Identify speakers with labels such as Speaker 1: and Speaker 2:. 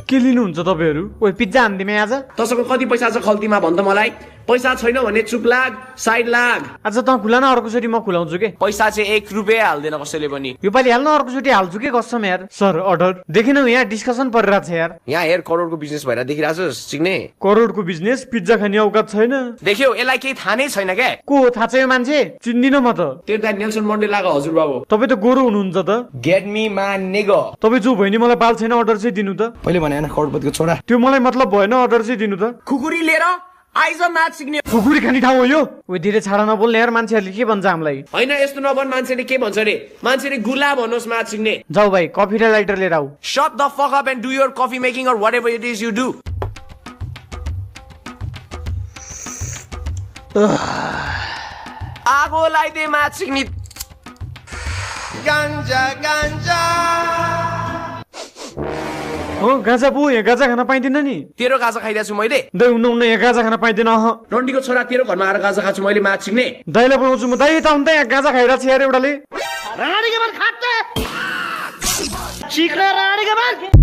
Speaker 1: के लिनुहुन्छ तपाईहरु? ओइ पिज्जा हान्दिमे आज।
Speaker 2: तसँग कति पैसा छ खल्तीमा भन् त मलाई। पैसा छैन भने चुप लाग, साइड लाग।
Speaker 1: आज त खुला न अर्कोचोटी म खुलाउँछु के।
Speaker 2: पैसा चाहिँ 1 रुपैयाँ हाल्दैन कसैले पनि।
Speaker 1: यो पालि हाल्न अर्कोचोटी हाल्छु के कसम यार। Sir order. देखिनौ यहाँ डिस्कसन परिरहेको छ यार।
Speaker 2: यहाँ हेर करोडको बिजनेस भएर देखिरहेछस् सिग्ने।
Speaker 1: करोडको बिजनेस पिज्जा खाने औकात छैन।
Speaker 2: देख्यौ यसलाई केही थाहा नै छैन के।
Speaker 1: को थाहा छ यो मान्छे? चिन्दिन म त।
Speaker 2: तेरो त नेल्सन मण्डेलाको हजुरबाबु।
Speaker 1: तपाई त गोरो हुनुहुन्छ त।
Speaker 2: गेट मी मान नेगो।
Speaker 1: तपाई जो भइनी मलाई बाल छैन अर्डर चाहिँ दिनु त।
Speaker 2: पहिले भने हैन करोडपतिको छोरा।
Speaker 1: त्यो मलाई मतलब भएन अर्डर चाहिँ दिनु त।
Speaker 2: खुकुरी लिएर आइज म्याच सिक्ने।
Speaker 1: खुकुरी खाने ठाउँ हो यो। ओइ धेरै छाडा नबोल्ने यार मान्छेहरुले के भन्छ हामीलाई।
Speaker 2: हैन यस्तो नभन मान्छेले के भन्छ रे। मान्छेले गुला भन्नुस् म्याच सिक्ने।
Speaker 1: जाऊ भाइ कफी र लाइटर लिएर आऊ।
Speaker 2: Shut the fuck up and do your coffee making or whatever it is you do. आगो लाइदे म्याच सिक्ने। गान्जा गान्जा।
Speaker 1: हो गाजा पो यहाँ गाजा खान पाइँदैन नि।
Speaker 2: तेरो गाजा खाइरहेछु मैले।
Speaker 1: दाइ उन्न यहाँ गाजा खान पाइँदैन।
Speaker 2: रन्डीको छोरा तेरो घरमा आएर गाजा खाछु मैले म्याच सिक्ने।
Speaker 1: दाइलाई बोलाउँछु म। दाइ त अन्त यहाँ गाजा खाइरहेको छ यार एउटाले।
Speaker 3: रानी के मन खाते चिक्रा रानी के मन